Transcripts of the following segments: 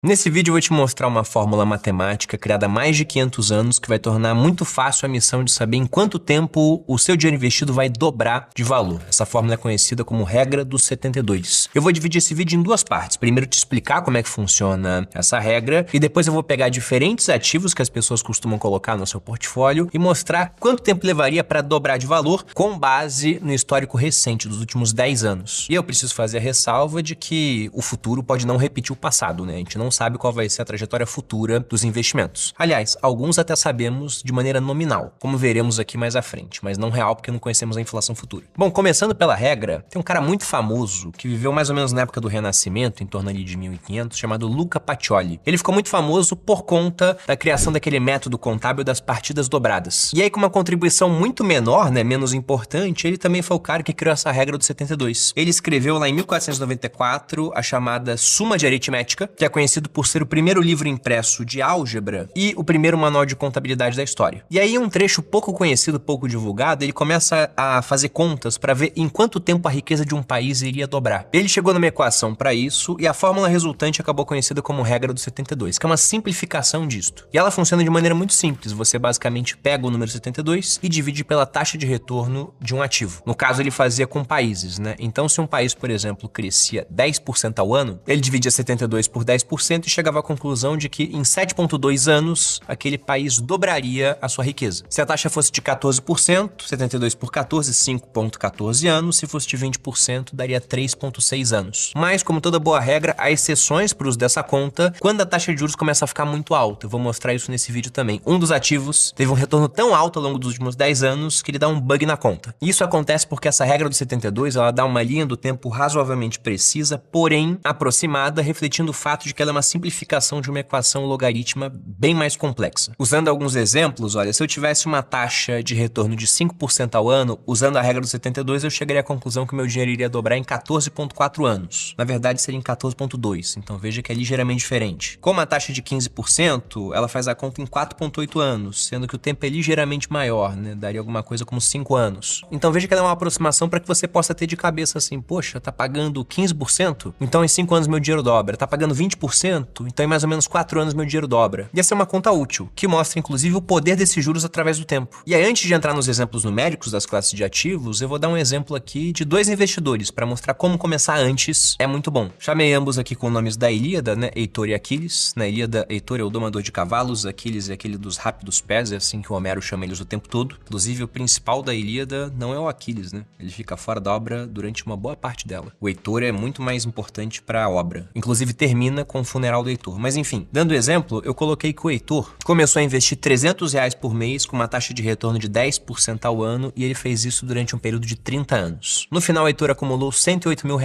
Nesse vídeo eu vou te mostrar uma fórmula matemática criada há mais de 500 anos que vai tornar muito fácil a missão de saber em quanto tempo o seu dinheiro investido vai dobrar de valor. Essa fórmula é conhecida como regra dos 72. Eu vou dividir esse vídeo em duas partes. Primeiro te explicar como é que funciona essa regra e depois eu vou pegar diferentes ativos que as pessoas costumam colocar no seu portfólio e mostrar quanto tempo levaria para dobrar de valor com base no histórico recente dos últimos 10 anos. E eu preciso fazer a ressalva de que o futuro pode não repetir o passado, né? A gente não sabe qual vai ser a trajetória futura dos investimentos. Aliás, alguns até sabemos de maneira nominal, como veremos aqui mais à frente, mas não real porque não conhecemos a inflação futura. Bom, começando pela regra, tem um cara muito famoso que viveu mais ou menos na época do Renascimento, em torno ali de 1500, chamado Luca Pacioli. Ele ficou muito famoso por conta da criação daquele método contábil das partidas dobradas. E aí, com uma contribuição muito menor, né, menos importante, ele também foi o cara que criou essa regra do 72. Ele escreveu lá em 1494 a chamada Suma de Aritmética, que é conhecido por ser o primeiro livro impresso de álgebra e o primeiro manual de contabilidade da história. E aí, um trecho pouco conhecido, pouco divulgado, ele começa a fazer contas para ver em quanto tempo a riqueza de um país iria dobrar. Ele chegou numa equação para isso e a fórmula resultante acabou conhecida como regra do 72, que é uma simplificação disto. E ela funciona de maneira muito simples. Você basicamente pega o número 72 e divide pela taxa de retorno de um ativo. No caso, ele fazia com países, né? Então, se um país, por exemplo, crescia 10% ao ano, ele dividia 72 por 10% e chegava à conclusão de que em 7,2 anos aquele país dobraria a sua riqueza. Se a taxa fosse de 14%, 72 por 14, 5,14 anos. Se fosse de 20%, daria 3,6 anos. Mas, como toda boa regra, há exceções para o uso dessa conta quando a taxa de juros começa a ficar muito alta. Eu vou mostrar isso nesse vídeo também. Um dos ativos teve um retorno tão alto ao longo dos últimos 10 anos que ele dá um bug na conta. Isso acontece porque essa regra do 72, ela dá uma linha do tempo razoavelmente precisa, porém aproximada, refletindo o fato de que ela é uma simplificação de uma equação logarítmica bem mais complexa. Usando alguns exemplos, olha, se eu tivesse uma taxa de retorno de 5% ao ano, usando a regra do 72, eu chegaria à conclusão que o meu dinheiro iria dobrar em 14,4 anos. Na verdade, seria em 14,2, então veja que é ligeiramente diferente. Com uma taxa de 15%, ela faz a conta em 4,8 anos, sendo que o tempo é ligeiramente maior, né? Daria alguma coisa como 5 anos. Então veja que ela é uma aproximação para que você possa ter de cabeça assim, poxa, tá pagando 15%? Então em 5 anos meu dinheiro dobra. Tá pagando 20%? Então em mais ou menos 4 anos meu dinheiro dobra. E essa é uma conta útil, que mostra inclusive o poder desses juros através do tempo. E aí, antes de entrar nos exemplos numéricos das classes de ativos, eu vou dar um exemplo aqui de dois investidores para mostrar como começar antes é muito bom. Chamei ambos aqui com nomes da Ilíada, né? Heitor e Aquiles. Na Ilíada, Heitor é o domador de cavalos, Aquiles é aquele dos rápidos pés, é assim que o Homero chama eles o tempo todo. Inclusive, o principal da Ilíada não é o Aquiles, né? Ele fica fora da obra durante uma boa parte dela. O Heitor é muito mais importante para a obra. Inclusive, termina com o funeral do Heitor. Mas enfim, dando exemplo, eu coloquei que o Heitor começou a investir R$300 por mês com uma taxa de retorno de 10% ao ano e ele fez isso durante um período de 30 anos. No final, o Heitor acumulou R$108 mil.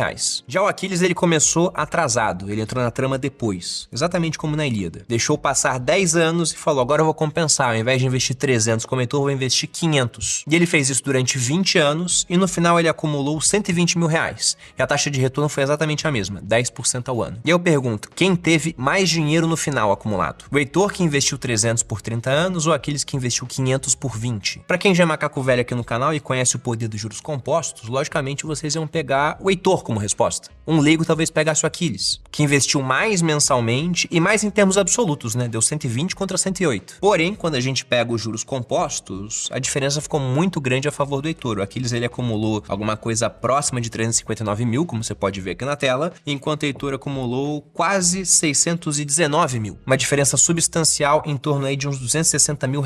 Já o Aquiles, ele começou atrasado, ele entrou na trama depois, exatamente como na Ilíada. Deixou passar 10 anos e falou, agora eu vou compensar, ao invés de investir 300 como Heitor, eu vou investir 500. E ele fez isso durante 20 anos e no final ele acumulou R$120 mil. E a taxa de retorno foi exatamente a mesma, 10% ao ano. E eu pergunto, quem teve mais dinheiro no final acumulado? O Heitor que investiu 300 por 30 anos ou aqueles que investiu 500 por 20? Para quem já é macaco velho aqui no canal e conhece o poder dos juros compostos, logicamente vocês iam pegar o Heitor como resposta. Um leigo talvez pegasse o Aquiles, que investiu mais mensalmente e mais em termos absolutos, né? Deu 120 contra 108. Porém, quando a gente pega os juros compostos, a diferença ficou muito grande a favor do Heitor. O Aquiles, ele acumulou alguma coisa próxima de 359 mil, como você pode ver aqui na tela, enquanto o Heitor acumulou quase 619 mil. Uma diferença substancial em torno aí de uns R$260 mil.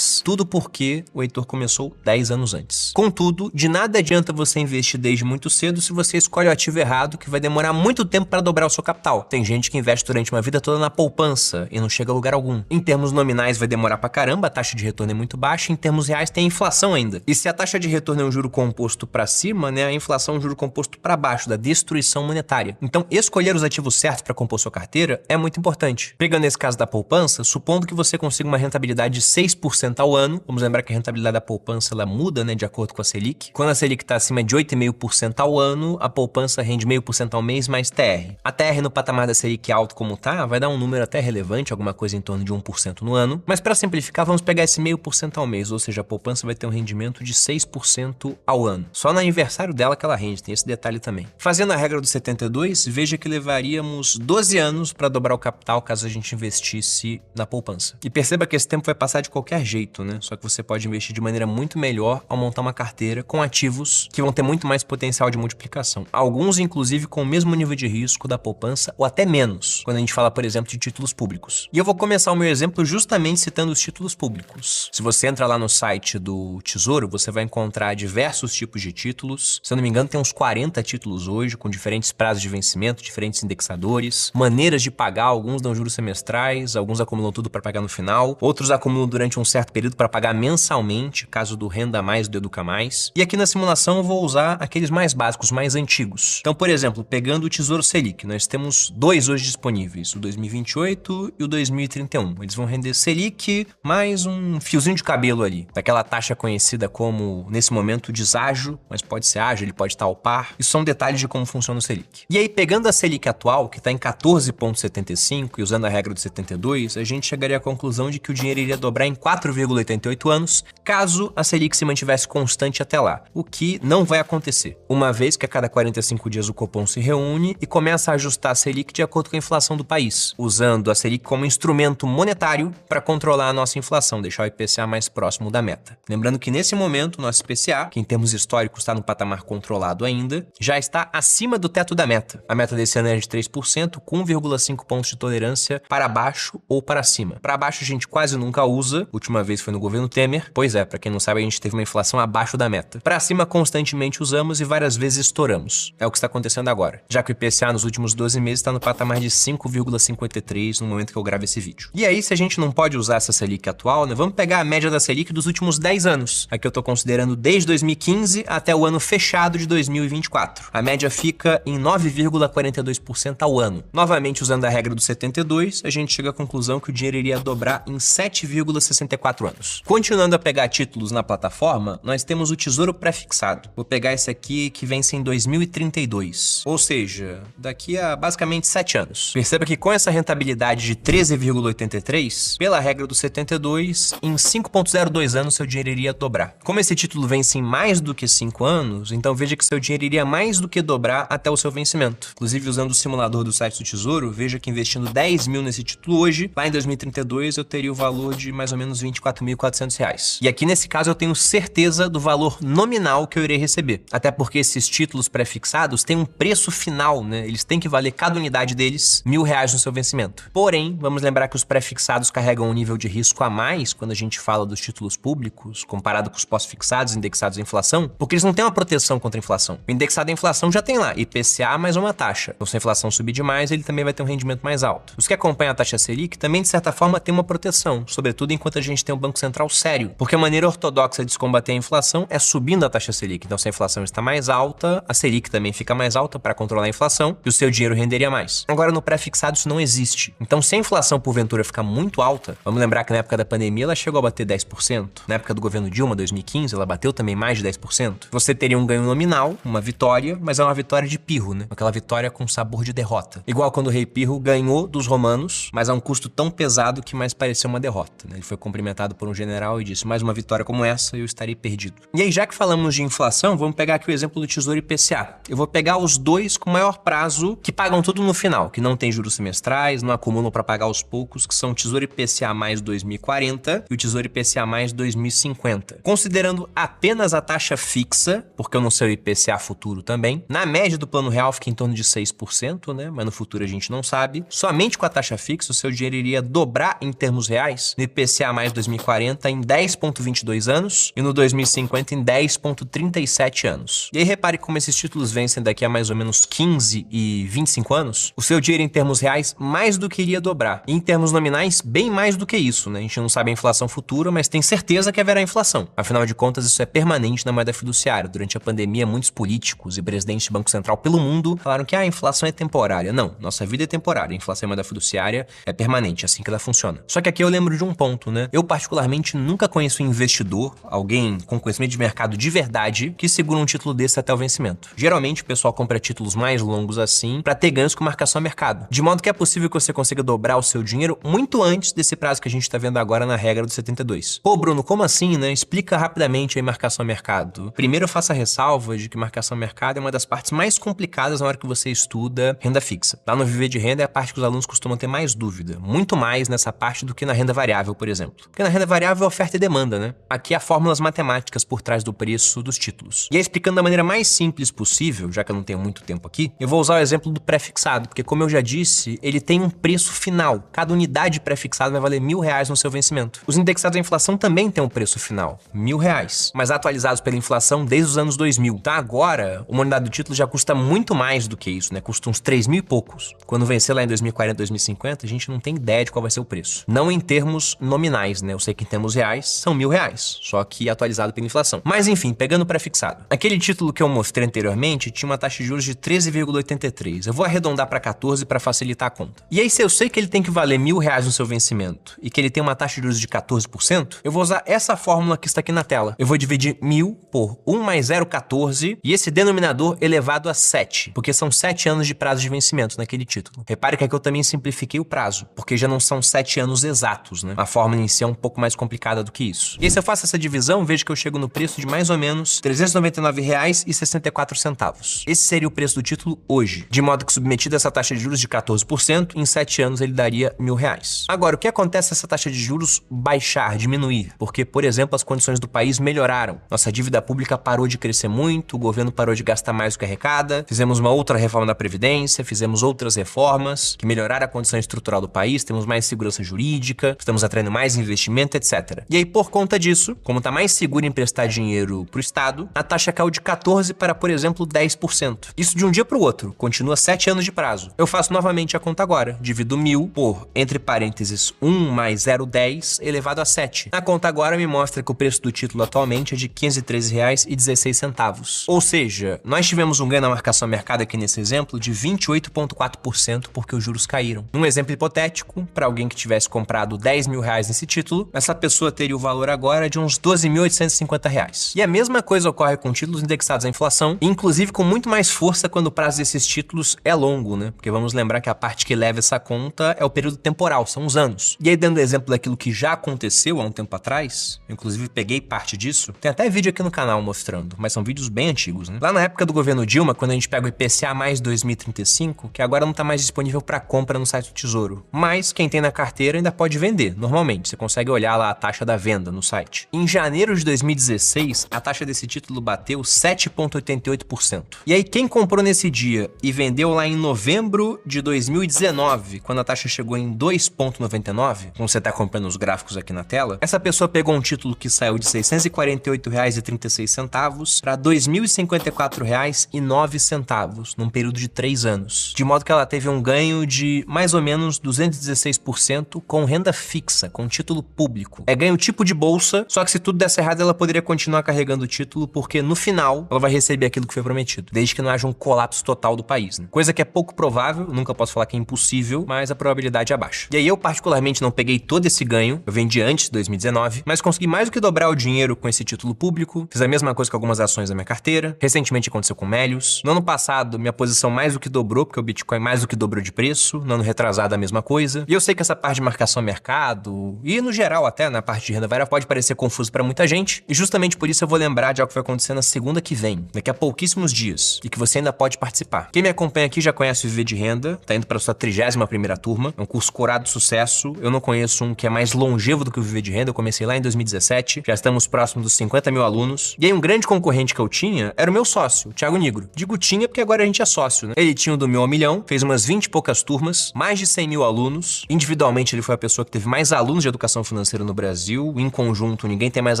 Tudo porque o Heitor começou 10 anos antes. Contudo, de nada adianta você investir desde muito cedo se você escolhe o ativo errado, que vai demorar muito tempo para dobrar o seu capital. Tem gente que investe durante uma vida toda na poupança e não chega a lugar algum. Em termos nominais vai demorar pra caramba, a taxa de retorno é muito baixa, em termos reais tem inflação ainda. E se a taxa de retorno é um juro composto para cima, né, a inflação é um juro composto para baixo, da destruição monetária. Então, escolher os ativos certos para compor sua carteira é muito importante. Pegando esse caso da poupança, supondo que você consiga uma rentabilidade de 6% ao ano, vamos lembrar que a rentabilidade da poupança ela muda, né, de acordo com a Selic. Quando a Selic está acima de 8,5% ao ano, a poupança rende 0,5% ao mês mais TR. A TR no patamar da Selic alto como tá, vai dar um número até relevante, alguma coisa em torno de 1% no ano. Mas para simplificar, vamos pegar esse 0,5% ao mês, ou seja, a poupança vai ter um rendimento de 6% ao ano. Só no aniversário dela que ela rende, tem esse detalhe também. Fazendo a regra do 72, veja que levaríamos 12 anos anos para dobrar o capital caso a gente investisse na poupança. E perceba que esse tempo vai passar de qualquer jeito, né? Só que você pode investir de maneira muito melhor ao montar uma carteira com ativos que vão ter muito mais potencial de multiplicação. Alguns, inclusive, com o mesmo nível de risco da poupança ou até menos, quando a gente fala, por exemplo, de títulos públicos. E eu vou começar o meu exemplo justamente citando os títulos públicos. Se você entra lá no site do Tesouro, você vai encontrar diversos tipos de títulos. Se eu não me engano, tem uns 40 títulos hoje, com diferentes prazos de vencimento, diferentes indexadores, maneiras de pagar. Alguns dão juros semestrais, alguns acumulam tudo para pagar no final, outros acumulam durante um certo período para pagar mensalmente, caso do Renda Mais, do Educa Mais. E aqui na simulação eu vou usar aqueles mais básicos, mais antigos. Então, por exemplo, pegando o Tesouro Selic, nós temos dois hoje disponíveis, o 2028 e o 2031. Eles vão render Selic mais um fiozinho de cabelo ali, daquela taxa conhecida como, nesse momento, deságio, mas pode ser ágio, ele pode estar ao par. Isso são detalhes de como funciona o Selic. E aí, pegando a Selic atual, que está em 14,75 e usando a regra do 72, a gente chegaria à conclusão de que o dinheiro iria dobrar em 4,88 anos, caso a Selic se mantivesse constante até lá, o que não vai acontecer, uma vez que a cada 45 dias o Copom se reúne e começa a ajustar a Selic de acordo com a inflação do país, usando a Selic como instrumento monetário para controlar a nossa inflação, deixar o IPCA mais próximo da meta. Lembrando que nesse momento o nosso IPCA, que em termos históricos está no patamar controlado ainda, já está acima do teto da meta. A meta desse ano é de 3%, com 1,5 pontos de tolerância para baixo ou para cima. Para baixo a gente quase nunca usa, última vez foi no governo Temer. Pois é, para quem não sabe, a gente teve uma inflação abaixo da meta. Para cima constantemente usamos e várias vezes estouramos. É o que está acontecendo agora, já que o IPCA nos últimos 12 meses está no patamar de 5,53 no momento que eu gravo esse vídeo. E aí, se a gente não pode usar essa Selic atual, né, vamos pegar a média da Selic dos últimos 10 anos. Aqui eu estou considerando desde 2015 até o ano fechado de 2024. A média fica em 9,42% ao ano. Novamente, usando a regra do 72, a gente chega à conclusão que o dinheiro iria dobrar em 7,64 anos. Continuando a pegar títulos na plataforma, nós temos o Tesouro Pré-fixado. Vou pegar esse aqui que vence em 2032, ou seja, daqui a basicamente 7 anos. Perceba que com essa rentabilidade de 13,83, pela regra do 72, em 5,02 anos seu dinheiro iria dobrar. Como esse título vence em mais do que 5 anos, então veja que seu dinheiro iria mais do que dobrar até o seu vencimento. Inclusive, usando o simulador do site do Tesouro, veja que investindo 10 mil nesse título hoje, lá em 2032 eu teria o valor de mais ou menos R$24.400. E aqui nesse caso eu tenho certeza do valor nominal que eu irei receber. Até porque esses títulos pré-fixados têm um preço final, né? Eles têm que valer cada unidade deles R$1.000 no seu vencimento. Porém, vamos lembrar que os pré-fixados carregam um nível de risco a mais quando a gente fala dos títulos públicos, comparado com os pós-fixados indexados à inflação, porque eles não têm uma proteção contra a inflação. O indexado à inflação já tem lá IPCA mais uma taxa. Então, se a inflação subir demais, ele também vai ter um rendimento mais alto. Os que acompanham a taxa Selic também, de certa forma, tem uma proteção, sobretudo enquanto a gente tem um Banco Central sério, porque a maneira ortodoxa de se combater a inflação é subindo a taxa Selic. Então, se a inflação está mais alta, a Selic também fica mais alta para controlar a inflação e o seu dinheiro renderia mais. Agora, no pré-fixado isso não existe. Então, se a inflação porventura ficar muito alta, vamos lembrar que na época da pandemia ela chegou a bater 10%. Na época do governo Dilma, 2015, ela bateu também mais de 10%. Você teria um ganho nominal, uma vitória, mas é uma vitória de pirro, né? Aquela vitória com sabor de derrota. Igual quando o rei Pirro ganhou dos romanos, mas a um custo tão pesado que mais pareceu uma derrota, né? Ele foi cumprimentado por um general e disse: mais uma vitória como essa, eu estarei perdido. E aí, já que falamos de inflação, vamos pegar aqui o exemplo do Tesouro IPCA. Eu vou pegar os dois com maior prazo, que pagam tudo no final, que não tem juros semestrais, não acumulam para pagar aos poucos, que são o Tesouro IPCA mais 2040 e o Tesouro IPCA mais 2050. Considerando apenas a taxa fixa, porque eu não sei o IPCA futuro também, na média do plano real fica em torno de 6%, né? Mas no futuro a gente não sabe. Somente com a taxa fixa, o seu dinheiro iria dobrar em termos reais no IPCA mais 2040 em 10,22 anos e no 2050 em 10,37 anos. E aí repare como esses títulos vencem daqui a mais ou menos 15 e 25 anos. O seu dinheiro em termos reais mais do que iria dobrar. E em termos nominais, bem mais do que isso, né? A gente não sabe a inflação futura, mas tem certeza que haverá inflação. Afinal de contas, isso é permanente na moeda fiduciária. Durante a pandemia, muitos políticos e presidentes de Banco Central pelo mundo falaram que a inflação é temporária. Não, nossa vida é temporária. A inflação em moeda fiduciária é permanente, é assim que ela funciona. Só que aqui eu lembro de um ponto, né? Eu particularmente nunca conheço um investidor, alguém com conhecimento de mercado de verdade, que segura um título desse até o vencimento. Geralmente o pessoal compra títulos mais longos assim para ter ganhos com marcação a mercado. De modo que é possível que você consiga dobrar o seu dinheiro muito antes desse prazo que a gente está vendo agora na regra do 72. Pô, Bruno, como assim, né? Explica rapidamente aí marcação a mercado. Primeiro eu faço a ressalva de que marcação a mercado é uma das partes mais complicadas na hora que você estuda renda fixa. Lá no Viver de de renda é a parte que os alunos costumam ter mais dúvida. Muito mais nessa parte do que na renda variável, por exemplo. Porque na renda variável é oferta e demanda, né? Aqui há fórmulas matemáticas por trás do preço dos títulos. E aí, explicando da maneira mais simples possível, já que eu não tenho muito tempo aqui, eu vou usar o exemplo do pré-fixado, porque como eu já disse, ele tem um preço final. Cada unidade pré-fixada vai valer R$1.000 no seu vencimento. Os indexados à inflação também têm um preço final, R$1.000, mas atualizados pela inflação desde os anos 2000. Então agora, uma unidade do título já custa muito mais do que isso, né? Custa uns 3.000 e poucos. Quando vencer lá em 2040, 2050, a gente não tem ideia de qual vai ser o preço. Não em termos nominais, né? Eu sei que em termos reais são R$1.000, só que atualizado pela inflação. Mas enfim, pegando o pré-fixado. Aquele título que eu mostrei anteriormente tinha uma taxa de juros de 13,83. Eu vou arredondar para 14 para facilitar a conta. E aí, se eu sei que ele tem que valer R$1.000 no seu vencimento e que ele tem uma taxa de juros de 14%, eu vou usar essa fórmula que está aqui na tela. Eu vou dividir 1.000 por 1 mais 0,14 e esse denominador elevado a 7, porque são 7 anos de prazo de vencimento naquele título. Repare que aqui eu também simplifiquei o prazo, porque já não são 7 anos exatos, né? A fórmula em si é um pouco mais complicada do que isso. E aí, se eu faço essa divisão, vejo que eu chego no preço de mais ou menos R$ 399,64. Esse seria o preço do título hoje, de modo que submetido a essa taxa de juros de 14%, em 7 anos ele daria R$1.000. Agora, o que acontece se essa taxa de juros baixar, diminuir? Porque, por exemplo, as condições do país melhoraram. Nossa dívida pública parou de crescer muito, o governo parou de gastar mais do que arrecada, fizemos uma outra reforma da Previdência, fizemos outras reformas que melhoraram a condição estrutural do país, temos mais segurança jurídica, estamos atraindo mais investimento, etc. E aí, por conta disso, como está mais seguro emprestar dinheiro para o Estado, a taxa caiu de 14% para, por exemplo, 10%. Isso de um dia para o outro, continua 7 anos de prazo. Eu faço novamente a conta agora, divido 1.000 por, entre parênteses, 1 mais 0,10 elevado a 7. A conta agora me mostra que o preço do título atualmente é de R$ 513,16. Ou seja, nós tivemos um ganho na marcação a mercado aqui nesse exemplo de 28,4% porque os juros caíram. Num exemplo hipotético, para alguém que tivesse comprado R$10.000 nesse título, essa pessoa teria o valor agora de uns R$12.850. E a mesma coisa ocorre com títulos indexados à inflação, inclusive com muito mais força quando o prazo desses títulos é longo, né? Porque vamos lembrar que a parte que leva essa conta é o período temporal, são os anos. E aí, dando exemplo daquilo que já aconteceu há um tempo atrás, eu inclusive peguei parte disso, tem até vídeo aqui no canal mostrando, mas são vídeos bem antigos, né? Lá na época do governo Dilma, quando a gente pega o IPCA mais 2035, que agora não está mais disponível para compra no site do Tesouro, mas quem tem na carteira ainda pode vender, normalmente, você consegue olhar lá a taxa da venda no site. Em janeiro de 2016, a taxa desse título bateu 7,88%. E aí, quem comprou nesse dia e vendeu lá em novembro de 2019, quando a taxa chegou em 2,99, como você está acompanhando os gráficos aqui na tela, essa pessoa pegou um título que saiu de R$ 648,36 para R$ 2.054,09 num período de 3 anos. De modo que ela teve um ganho de mais ou menos 216% com renda fixa, com título público. É ganho tipo de bolsa, só que se tudo desse errado, ela poderia continuar carregando o título, porque no final ela vai receber aquilo que foi prometido, desde que não haja um colapso total do país, né? Coisa que é pouco provável, nunca posso falar que é impossível, mas a probabilidade é baixa. E aí eu particularmente não peguei todo esse ganho, eu vendi antes de 2019, mas consegui mais do que dobrar o dinheiro com esse título público, fiz a mesma coisa com algumas ações da minha carteira, recentemente aconteceu com Melius. No ano passado, minha posição mais do que dobrou, porque o Bitcoin mais do que dobrou de preço, no ano retrasado a mesma coisa. E eu sei que essa parte de marcação a mercado, e no geral até na parte de renda variável, pode parecer confuso para muita gente, e justamente por isso eu vou lembrar de algo que vai acontecer na segunda que vem, daqui a pouquíssimos dias, e que você ainda pode participar. Quem me acompanha aqui já conhece o Viver de Renda, tá indo para sua 31ª turma, é um curso corado de sucesso. Eu não conheço um que é mais longevo do que o Viver de Renda, eu comecei lá em 2017, já estamos próximos dos 50 mil alunos, e aí um grande concorrente que eu tinha era o meu sócio, o Thiago Nigro. Digo tinha porque agora a gente é sócio, né? Ele tinha o do meu ao milhão, fez umas 20 e poucas turmas, mais de 100 mil alunos, individualmente ele foi a pessoa que teve mais alunos de educação financeira no Brasil, em conjunto ninguém tem mais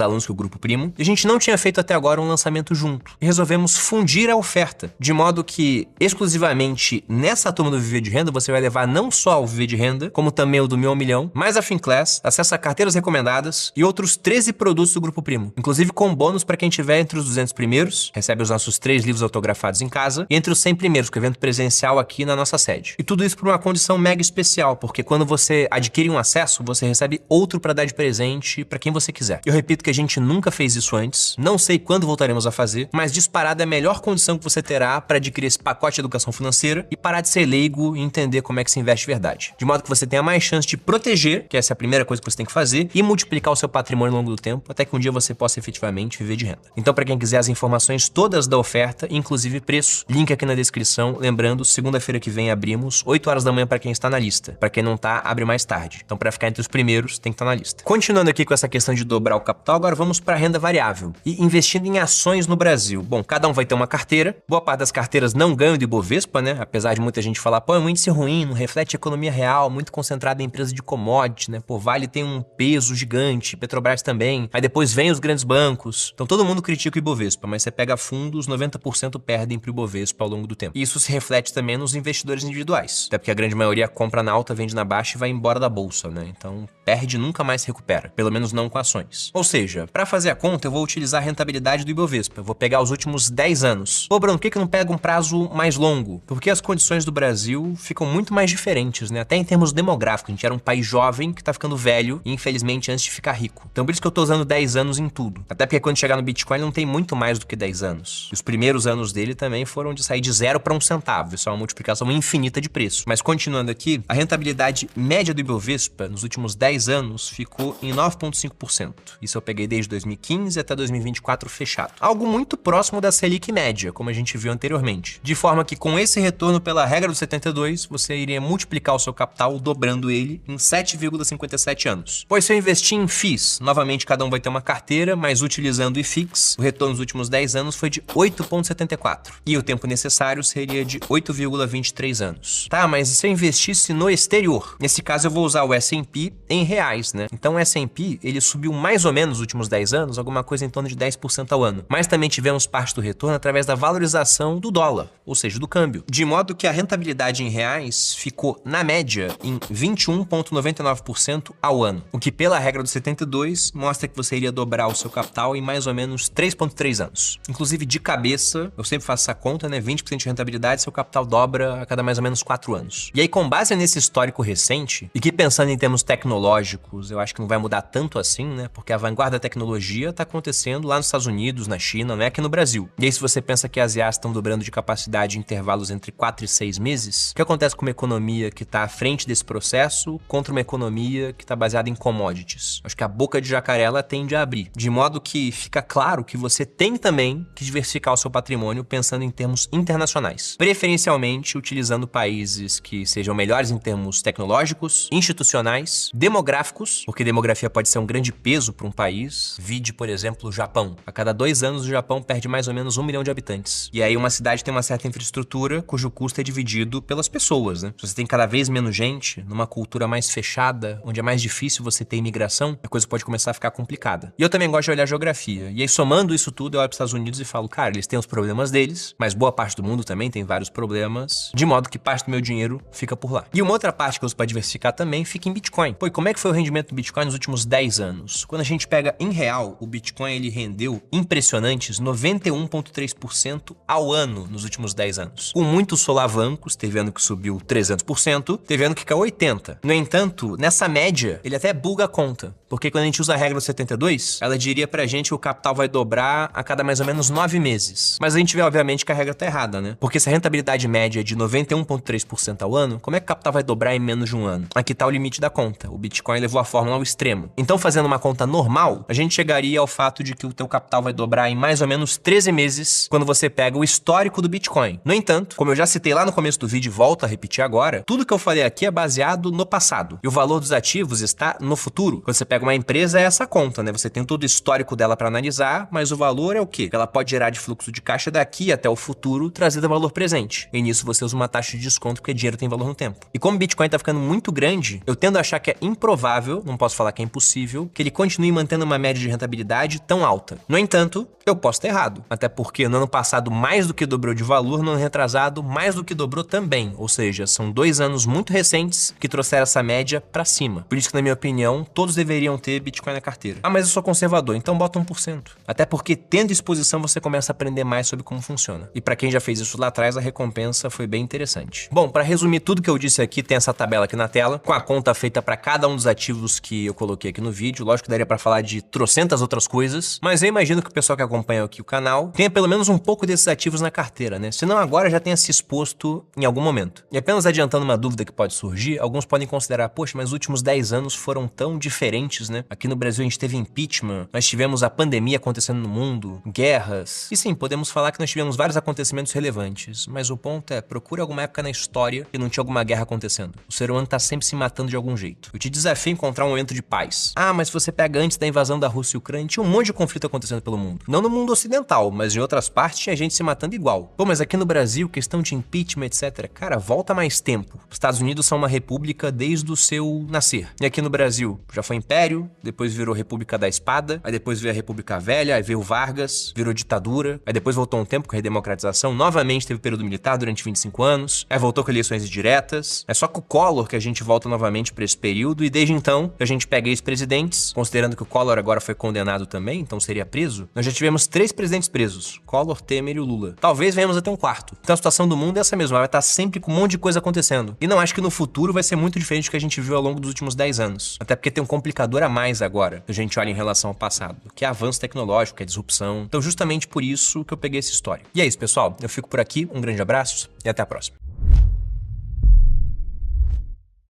alunos que o Grupo Primo, e a gente não tinha feito até agora um lançamento junto, e resolvemos fundir a oferta, de modo que exclusivamente nessa turma do Viver de Renda você vai levar não só o Viver de Renda, como também o do meu ao milhão, mais a Finclass, acesso a carteiras recomendadas e outros 13 produtos do Grupo Primo, inclusive com bônus para quem tiver entre os 200 primeiros, recebe os nossos 3 livros autografados em casa, e entre os 100 primeiros, com evento presencial aqui na nossa sede. E tudo isso por uma condição mega especial, porque quando você adquire um acesso, você recebe outro para dar de presente para quem você quiser. Eu repito que a gente nunca fez isso antes, não sei quando voltaremos a fazer, mas disparado é a melhor condição que você terá para adquirir esse pacote de educação financeira e parar de ser leigo e entender como é que se investe de verdade. De modo que você tenha mais chance de proteger, que essa é a primeira coisa que você tem que fazer, e multiplicar o seu patrimônio ao longo do tempo, até que um dia você possa efetivamente viver de renda. Então, para quem quiser as informações todas da oferta, inclusive preço, link aqui na descrição. Lembrando, segunda-feira que vem abrimos abrimos 8 horas da manhã para quem está na lista. Para quem não tá, abre mais tarde. Então, para ficar entre os primeiros, tem que estar na lista. Continuando aqui com essa questão de dobrar o capital, agora vamos para a renda variável. E investindo em ações no Brasil. Bom, cada um vai ter uma carteira. Boa parte das carteiras não ganham do Ibovespa, né? Apesar de muita gente falar, pô, é um índice ruim, não reflete a economia real, muito concentrado em empresas de commodity, né? Pô, Vale tem um peso gigante, Petrobras também. Aí depois vem os grandes bancos. Então todo mundo critica o Ibovespa, mas você pega a fundo, os 90% perdem pro Ibovespa ao longo do tempo. E isso se reflete também nos investidores individuais. Até porque a grande maioria compra na alta, vende na baixa e vai embora da bolsa, né? Então perde e nunca mais se recupera. Pelo menos não com ações. Ou seja, para fazer a conta, eu vou utilizar a rentabilidade do Ibovespa. Eu vou pegar os últimos 10 anos. Pô, Bruno, por que não pega um prazo mais longo? Porque as condições do Brasil ficam muito mais diferentes, né? Até em termos demográficos. A gente era um país jovem que tá ficando velho e, infelizmente, antes de ficar rico. Então por isso que eu tô usando 10 anos em tudo. Até porque quando chegar no Bitcoin não tem muito mais do que 10 anos. E os primeiros anos dele também foram de sair de 0 para 1 centavo. Isso é uma multiplicação infinita de preço. Mas continuando aqui, a rentabilidade média do Ibovespa nos últimos 10 anos ficou em 9,5%. Isso eu peguei desde 2015 até 2024 fechado. Algo muito próximo da Selic média, como a gente viu anteriormente. De forma que com esse retorno pela regra do 72, você iria multiplicar o seu capital dobrando ele em 7,57 anos. Pois se eu investir em FIIs, novamente cada um vai ter uma carteira, mas utilizando o IFIX, o retorno nos últimos 10 anos foi de 8,74. E o tempo necessário seria de 8,23 anos. Tá, mas e se eu investisse no exterior? Nesse caso eu vou usar o S&P em reais, né? Então o S&P, ele subiu mais ou menos nos últimos 10 anos, alguma coisa em torno de 10% ao ano. Mas também tivemos parte do retorno através da valorização do dólar, ou seja, do câmbio. De modo que a rentabilidade em reais ficou, na média, em 21,99% ao ano. O que, pela regra do 72, mostra que você iria dobrar o seu capital em mais ou menos 3,3 anos. Inclusive, de cabeça, eu sempre faço essa conta, né? 20% de rentabilidade, seu capital dobra a cada mais ou menos 4 anos. E aí, com base nesse histórico recente, e que pensando em termos tecnológicos, eu acho que não vai mudar tanto assim, né? Porque a vanguarda da tecnologia está acontecendo lá nos Estados Unidos, na China, não é aqui no Brasil. E aí, se você pensa que as IAs estão dobrando de capacidade em intervalos entre 4 e 6 meses, o que acontece com uma economia que está à frente desse processo contra uma economia que está baseada em commodities? Acho que a boca de jacaré ela tende a abrir, de modo que fica claro que você tem também que diversificar o seu patrimônio pensando em termos internacionais, preferencialmente utilizando países que sejam melhores em termos tecnológicos, institucionais, demográficos, porque demografia pode ser um grande peso para um país. Vide, por exemplo, o Japão. A cada 2 anos o Japão perde mais ou menos 1 milhão de habitantes. E aí uma cidade tem uma certa infraestrutura cujo custo é dividido pelas pessoas, né? Se você tem cada vez menos gente, numa cultura mais fechada, onde é mais difícil você ter imigração, a coisa pode começar a ficar complicada. E eu também gosto de olhar a geografia. E aí, somando isso tudo, eu olho para os Estados Unidos e falo, cara, eles têm os problemas deles, mas boa parte do mundo também tem vários problemas, de modo que parte do meu dinheiro fica por lá. E uma outra parte que eu uso para diversificar também fica em Bitcoin. Pô, e como é que foi o rendimento do Bitcoin nos últimos 10 anos? Quando a gente pega em real, o Bitcoin ele rendeu impressionantes 91,3% ao ano nos últimos 10 anos. Com muitos solavancos, teve ano que subiu 300%, teve ano que caiu 80%. No entanto, nessa média, ele até buga a conta. Porque quando a gente usa a regra do 72, ela diria pra gente que o capital vai dobrar a cada mais ou menos 9 meses. Mas a gente vê, obviamente, que a regra tá errada, né? Porque se a rentabilidade média é de 91,3% ao ano, como é que o capital vai dobrar em menos de um ano? Aqui tá o limite da conta. O Bitcoin levou a fórmula ao extremo. Então, fazendo uma conta normal, a gente chegaria ao fato de que o teu capital vai dobrar em mais ou menos 13 meses quando você pega o histórico do Bitcoin. No entanto, como eu já citei lá no começo do vídeo e volto a repetir agora, tudo que eu falei aqui é baseado no passado. E o valor dos ativos está no futuro. Quando você pega uma empresa, é essa conta, né? Você tem todo o histórico dela para analisar, mas o valor é o quê? Ela pode gerar de fluxo de caixa daqui até o futuro, trazido a valor presente. E nisso você usa uma taxa de desconto, porque dinheiro tem valor no tempo. E como o Bitcoin tá ficando muito grande, eu tendo a achar que é improvável, não posso falar que é impossível, que ele continue mantendo uma média de rentabilidade tão alta. No entanto, eu posso estar errado. Até porque no ano passado mais do que dobrou de valor, no ano retrasado mais do que dobrou também. Ou seja, são 2 anos muito recentes que trouxeram essa média para cima. Por isso que, na minha opinião, todos deveriam ter Bitcoin na carteira. Ah, mas eu sou conservador, então bota 1%. Até porque tendo exposição você começa a aprender mais sobre como funciona. E para quem já fez isso lá atrás, a recompensa foi bem interessante. Bom, para resumir tudo que eu disse aqui, tem essa tabela aqui na tela, com a conta feita para cada um dos ativos que eu coloquei aqui no vídeo. Lógico que daria para falar de trocentas outras coisas, mas eu imagino que o pessoal que acompanha aqui o canal tenha pelo menos um pouco desses ativos na carteira, né? Se não agora, já tenha se exposto em algum momento. E apenas adiantando uma dúvida que pode surgir, alguns podem considerar, poxa, mas os últimos 10 anos foram tão diferentes relevantes, né? Aqui no Brasil a gente teve impeachment, nós tivemos a pandemia acontecendo no mundo, guerras. E sim, podemos falar que nós tivemos vários acontecimentos relevantes, mas o ponto é, procure alguma época na história que não tinha alguma guerra acontecendo. O ser humano tá sempre se matando de algum jeito. Eu te desafio a encontrar um momento de paz. Ah, mas se você pega antes da invasão da Rússia e Ucrânia, tinha um monte de conflito acontecendo pelo mundo. Não no mundo ocidental, mas em outras partes tinha gente se matando igual. Pô, mas aqui no Brasil, questão de impeachment, etc. Cara, volta mais tempo. Os Estados Unidos são uma república desde o seu nascer. E aqui no Brasil, já foi império, depois virou República da Espada, aí depois veio a República Velha, aí veio o Vargas, virou ditadura, aí depois voltou um tempo com a redemocratização, novamente teve período militar durante 25 anos, aí voltou com eleições indiretas. É só com o Collor que a gente volta novamente para esse período, e desde então, a gente pega ex-presidentes, considerando que o Collor agora foi condenado também, então seria preso, nós já tivemos 3 presidentes presos, Collor, Temer e o Lula. Talvez venhamos até um quarto. Então a situação do mundo é essa mesma, vai estar sempre com um monte de coisa acontecendo. E não acho que no futuro vai ser muito diferente do que a gente viu ao longo dos últimos 10 anos. Até porque tem um complicador a mais agora, que a gente olha em relação ao passado, que é avanço tecnológico, que é disrupção. Então justamente por isso que eu peguei essa história. E é isso, pessoal. Eu fico por aqui, um grande abraço e até a próxima.